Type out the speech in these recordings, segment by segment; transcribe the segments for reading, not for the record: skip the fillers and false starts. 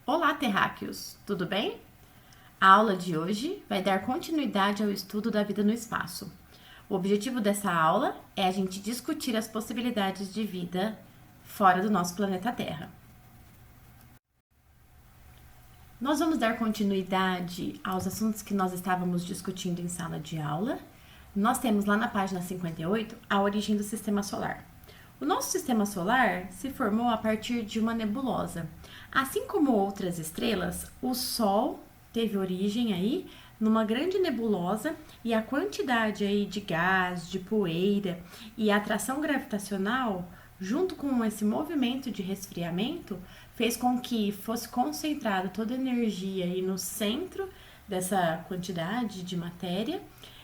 Olá, terráqueos! Tudo bem? A aula de hoje vai dar continuidade ao estudo da vida no espaço. O objetivo dessa aula é a gente discutir as possibilidades de vida fora do nosso planeta Terra. Nós vamos dar continuidade aos assuntos que nós estávamos discutindo em sala de aula. Nós temos lá na página 58 a origem do sistema solar. O nosso sistema solar se formou a partir de uma nebulosa. Assim como outras estrelas, o Sol teve origem aí numa grande nebulosa e a quantidade aí de gás, de poeira e a atração gravitacional, junto com esse movimento de resfriamento, fez com que fosse concentrada toda a energia aí no centro dessa quantidade de matéria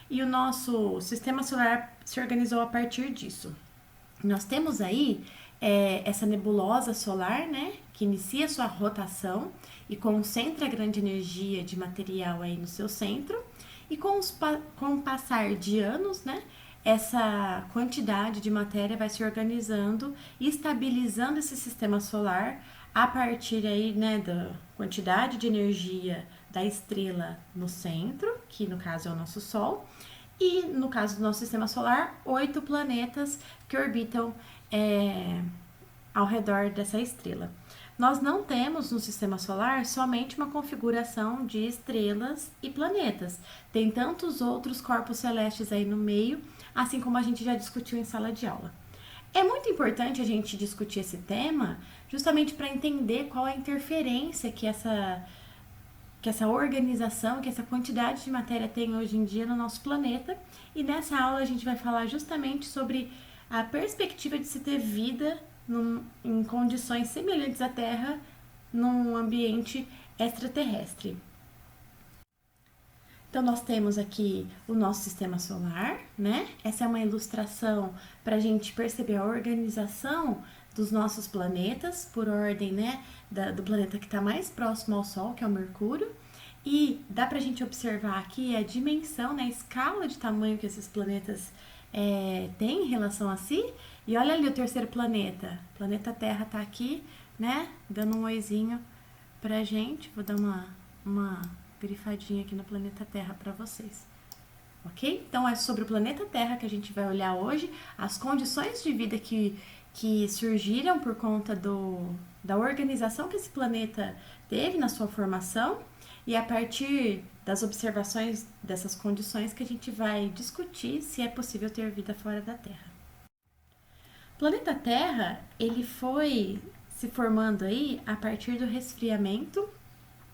e o nosso sistema solar se organizou a partir disso. Nós temos aí essa nebulosa solar, né, que inicia sua rotação e concentra a grande energia de material aí no seu centro, e com o passar de anos, né, essa quantidade de matéria vai se organizando e estabilizando esse sistema solar a partir aí, né, da quantidade de energia da estrela no centro, que no caso é o nosso Sol, e no caso do nosso sistema solar, 8 planetas que orbitam ao redor dessa estrela. Nós não temos no sistema solar somente uma configuração de estrelas e planetas. Tem tantos outros corpos celestes aí no meio, assim como a gente já discutiu em sala de aula. É muito importante a gente discutir esse tema justamente para entender qual é a interferência que essa organização, que essa quantidade de matéria tem hoje em dia no nosso planeta. E nessa aula a gente vai falar justamente sobre a perspectiva de se ter vida em condições semelhantes à Terra num ambiente extraterrestre. Então, nós temos aqui o nosso sistema solar, né? Essa é uma ilustração para a gente perceber a organização dos nossos planetas, por ordem, né, do planeta que está mais próximo ao Sol, que é o Mercúrio. E dá para a gente observar aqui a dimensão, né, a escala de tamanho que esses planetas têm em relação a si. E olha ali o terceiro planeta. O planeta Terra está aqui, né, dando um oizinho pra gente. Vou dar uma grifadinha aqui no planeta Terra para vocês. Ok? Então é sobre o planeta Terra que a gente vai olhar hoje, as condições de vida que surgiram por conta da organização que esse planeta teve na sua formação, e a partir das observações dessas condições que a gente vai discutir se é possível ter vida fora da Terra. O planeta Terra, ele foi se formando aí a partir do resfriamento,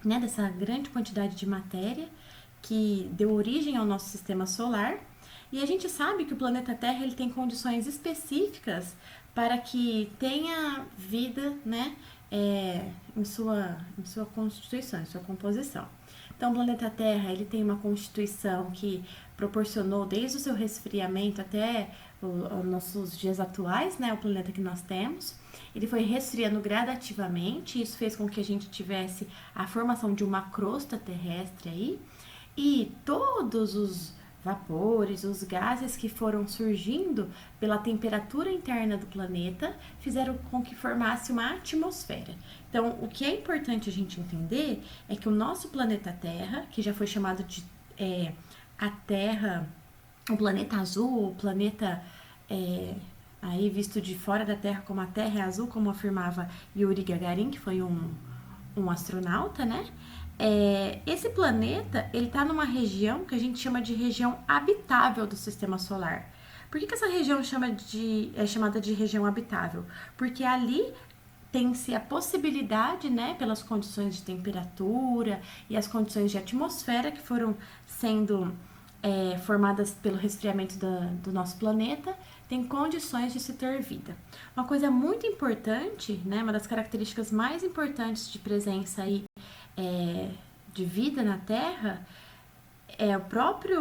né, dessa grande quantidade de matéria que deu origem ao nosso sistema solar. E a gente sabe que o planeta Terra ele tem condições específicas para que tenha vida, né, em sua constituição, em sua composição. Então, o planeta Terra ele tem uma constituição que proporcionou desde o seu resfriamento até os nossos dias atuais, né, o planeta que nós temos. Ele foi resfriando gradativamente, isso fez com que a gente tivesse a formação de uma crosta terrestre aí, e todos os vapores, os gases que foram surgindo pela temperatura interna do planeta fizeram com que formasse uma atmosfera. Então, o que é importante a gente entender é que o nosso planeta Terra, que já foi chamado de a Terra, o planeta azul, o planeta aí visto de fora da Terra como a Terra é azul, como afirmava Yuri Gagarin, que foi um astronauta, né? Esse planeta, ele está numa região que a gente chama de região habitável do sistema solar. Por que essa região é chamada de região habitável? Porque ali tem-se a possibilidade, né, pelas condições de temperatura e as condições de atmosfera que foram sendo formadas pelo resfriamento do nosso planeta, tem condições de se ter vida. Uma coisa muito importante, né, uma das características mais importantes de presença aí, de vida na Terra é a própria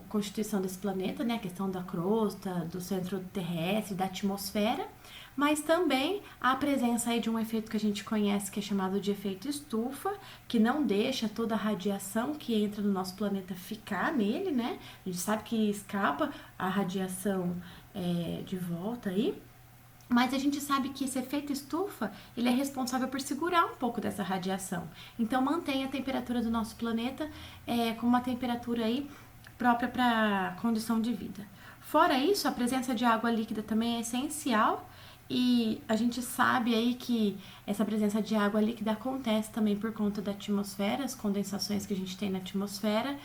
constituição desse planeta, né, a questão da crosta, do centro terrestre, da atmosfera, mas também a presença aí de um efeito que a gente conhece que é chamado de efeito estufa, que não deixa toda a radiação que entra no nosso planeta ficar nele, né? A gente sabe que escapa a radiação de volta aí. Mas a gente sabe que esse efeito estufa, ele é responsável por segurar um pouco dessa radiação. Então mantém a temperatura do nosso planeta com uma temperatura aí própria para condição de vida. Fora isso, a presença de água líquida também é essencial e a gente sabe aí que essa presença de água líquida acontece também por conta da atmosfera, as condensações que a gente tem na atmosfera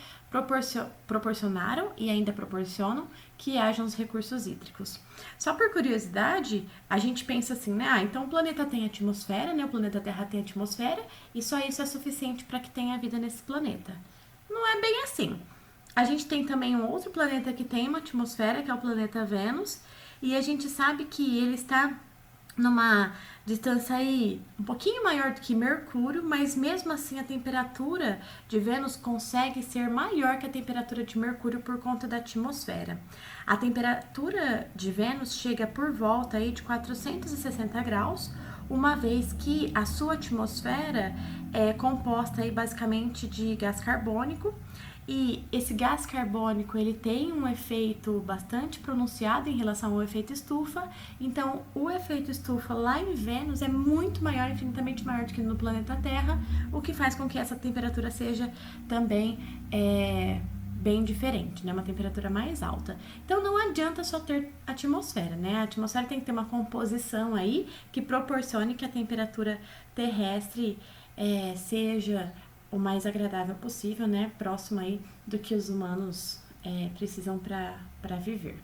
proporcionaram e ainda proporcionam que hajam os recursos hídricos. Só por curiosidade, a gente pensa assim, né? Então o planeta tem atmosfera, né? O planeta Terra tem atmosfera e só isso é suficiente para que tenha vida nesse planeta. Não é bem assim. A gente tem também um outro planeta que tem uma atmosfera, que é o planeta Vênus, e a gente sabe que ele está numa distância aí um pouquinho maior do que Mercúrio, mas mesmo assim a temperatura de Vênus consegue ser maior que a temperatura de Mercúrio por conta da atmosfera. A temperatura de Vênus chega por volta aí de 460 graus, uma vez que a sua atmosfera é composta aí basicamente de gás carbônico. E esse gás carbônico, ele tem um efeito bastante pronunciado em relação ao efeito estufa. Então, o efeito estufa lá em Vênus é muito maior, infinitamente maior do que no planeta Terra, o que faz com que essa temperatura seja também bem diferente, né? Uma temperatura mais alta. Então, não adianta só ter atmosfera, né? A atmosfera tem que ter uma composição aí que proporcione que a temperatura terrestre seja o mais agradável possível, né? Próximo aí do que os humanos precisam para viver.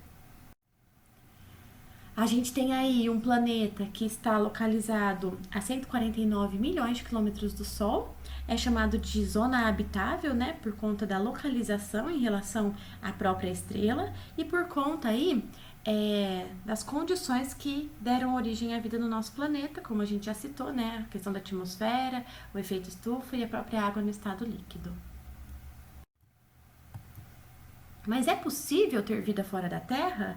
A gente tem aí um planeta que está localizado a 149 milhões de quilômetros do Sol, é chamado de zona habitável, né? Por conta da localização em relação à própria estrela e por conta aí das condições que deram origem à vida no nosso planeta, como a gente já citou, né? A questão da atmosfera, o efeito estufa e a própria água no estado líquido. Mas é possível ter vida fora da Terra?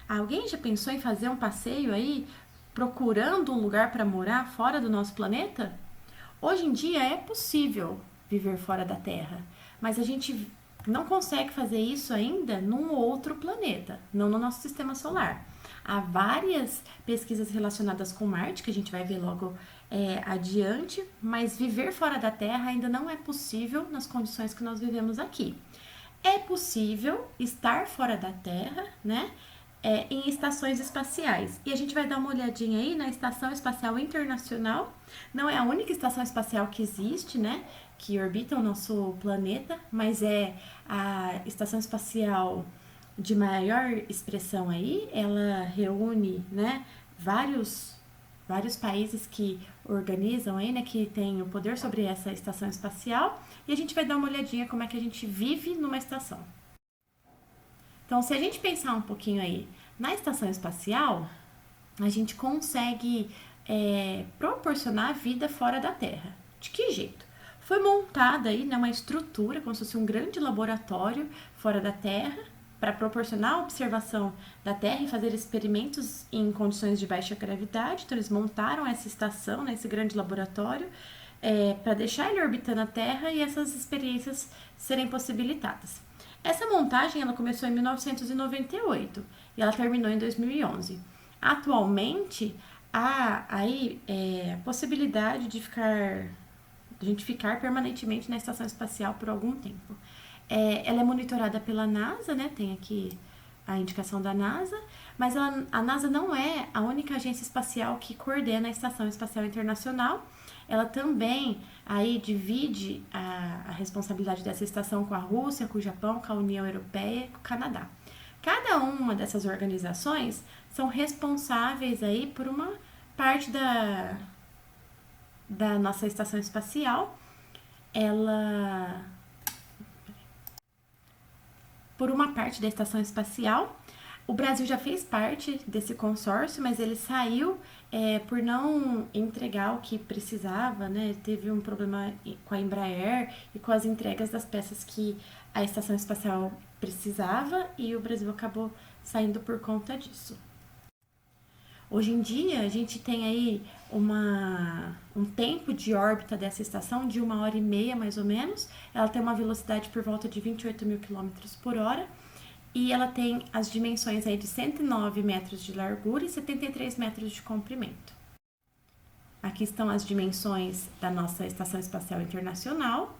Alguém já pensou em fazer um passeio aí procurando um lugar para morar fora do nosso planeta? Hoje em dia é possível viver fora da Terra, mas a gente não consegue fazer isso ainda num outro planeta, não no nosso sistema solar. Há várias pesquisas relacionadas com Marte, que a gente vai ver logo adiante, mas viver fora da Terra ainda não é possível nas condições que nós vivemos aqui. É possível estar fora da Terra, né? Em estações espaciais. E a gente vai dar uma olhadinha aí na Estação Espacial Internacional. Não é a única estação espacial que existe, né? Que orbita o nosso planeta, mas é a estação espacial de maior expressão aí. Ela reúne, né, vários países que organizam aí, né, que tem o poder sobre essa estação espacial. E a gente vai dar uma olhadinha como é que a gente vive numa estação. Então, se a gente pensar um pouquinho aí na estação espacial, a gente consegue proporcionar vida fora da Terra. De que jeito? Foi montada aí, né, uma estrutura, como se fosse um grande laboratório fora da Terra, para proporcionar a observação da Terra e fazer experimentos em condições de baixa gravidade. Então, eles montaram essa estação, né, esse grande laboratório, para deixar ele orbitando a Terra e essas experiências serem possibilitadas. Essa montagem ela começou em 1998 e ela terminou em 2011. Atualmente, há aí a possibilidade de a gente ficar permanentemente na estação espacial por algum tempo. Ela é monitorada pela NASA, né? Tem aqui a indicação da NASA, mas a NASA não é a única agência espacial que coordena a Estação Espacial Internacional. Ela também aí divide a responsabilidade dessa estação com a Rússia, com o Japão, com a União Europeia e com o Canadá. Cada uma dessas organizações são responsáveis aí por uma parte da nossa estação espacial. Por uma parte da estação espacial, o Brasil já fez parte desse consórcio, mas ele saiu por não entregar o que precisava, né? Teve um problema com a Embraer e com as entregas das peças que a estação espacial precisava e o Brasil acabou saindo por conta disso. Hoje em dia, a gente tem aí um tempo de órbita dessa estação de 1h30, mais ou menos. Ela tem uma velocidade por volta de 28 mil km por hora. e ela tem as dimensões aí de 109 metros de largura e 73 metros de comprimento. Aqui estão as dimensões da nossa Estação Espacial Internacional.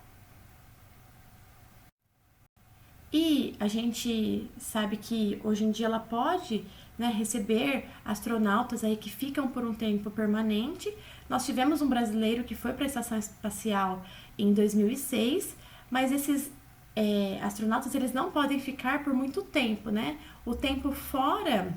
E a gente sabe que hoje em dia ela pode, né, receber astronautas aí que ficam por um tempo permanente. Nós tivemos um brasileiro que foi para a Estação Espacial em 2006, mas esses astronautas eles não podem ficar por muito tempo, né? O tempo fora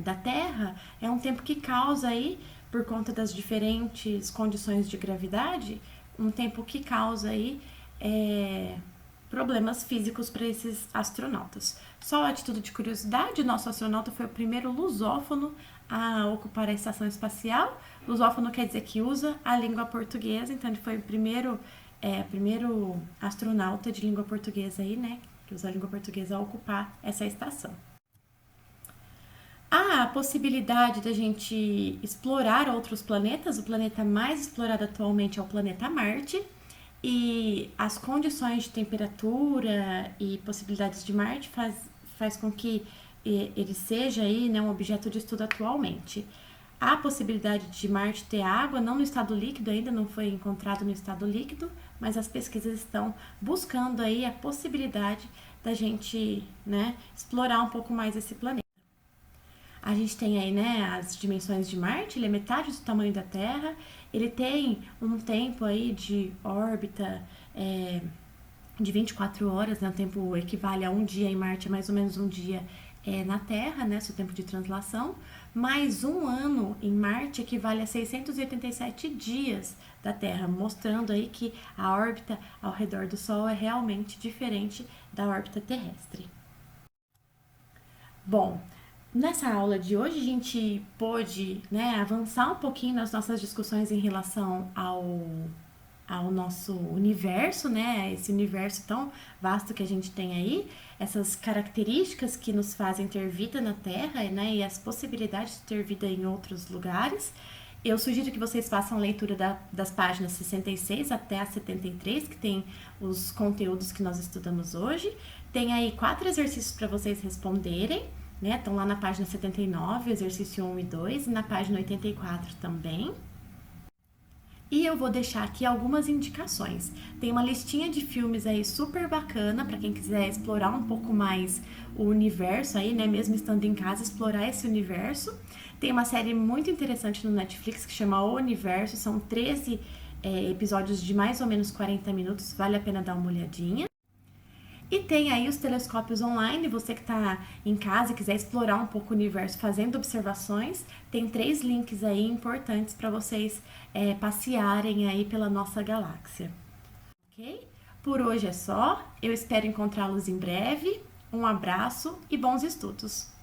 da Terra é um tempo que causa aí, por conta das diferentes condições de gravidade, um tempo que causa aí problemas físicos para esses astronautas. Só a título de curiosidade, o nosso astronauta foi o primeiro lusófono a ocupar a estação espacial. Lusófono quer dizer que usa a língua portuguesa, então ele foi o primeiro astronauta de língua portuguesa aí, né, que usa a língua portuguesa a ocupar essa estação. Há a possibilidade da gente explorar outros planetas. O planeta mais explorado atualmente é o planeta Marte. E as condições de temperatura e possibilidades de Marte faz com que ele seja aí, né, um objeto de estudo atualmente. Há a possibilidade de Marte ter água, não no estado líquido, ainda não foi encontrado no estado líquido, mas as pesquisas estão buscando aí a possibilidade da gente, né, explorar um pouco mais esse planeta. A gente tem aí, né, as dimensões de Marte, ele é metade do tamanho da Terra, ele tem um tempo aí de órbita de 24 horas, né, o tempo equivale a um dia em Marte, é mais ou menos um dia na Terra, né, seu tempo de translação, mais um ano em Marte equivale a 687 dias da Terra, mostrando aí que a órbita ao redor do Sol é realmente diferente da órbita terrestre. Bom, nessa aula de hoje a gente pôde, né, avançar um pouquinho nas nossas discussões em relação ao nosso universo, né, esse universo tão vasto que a gente tem aí, essas características que nos fazem ter vida na Terra, né, e as possibilidades de ter vida em outros lugares. Eu sugiro que vocês façam a leitura das páginas 66 até a 73, que tem os conteúdos que nós estudamos hoje. Tem aí 4 exercícios para vocês responderem, né? Estão lá na página 79, exercício 1 e 2, e na página 84 também. E eu vou deixar aqui algumas indicações. Tem uma listinha de filmes aí super bacana para quem quiser explorar um pouco mais o universo aí, né? Mesmo estando em casa, explorar esse universo. Tem uma série muito interessante no Netflix que chama O Universo. São 13 episódios de mais ou menos 40 minutos. Vale a pena dar uma olhadinha. E tem aí os telescópios online, você que está em casa e quiser explorar um pouco o universo fazendo observações, tem 3 links aí importantes para vocês passearem aí pela nossa galáxia. Ok? Por hoje é só, eu espero encontrá-los em breve, um abraço e bons estudos!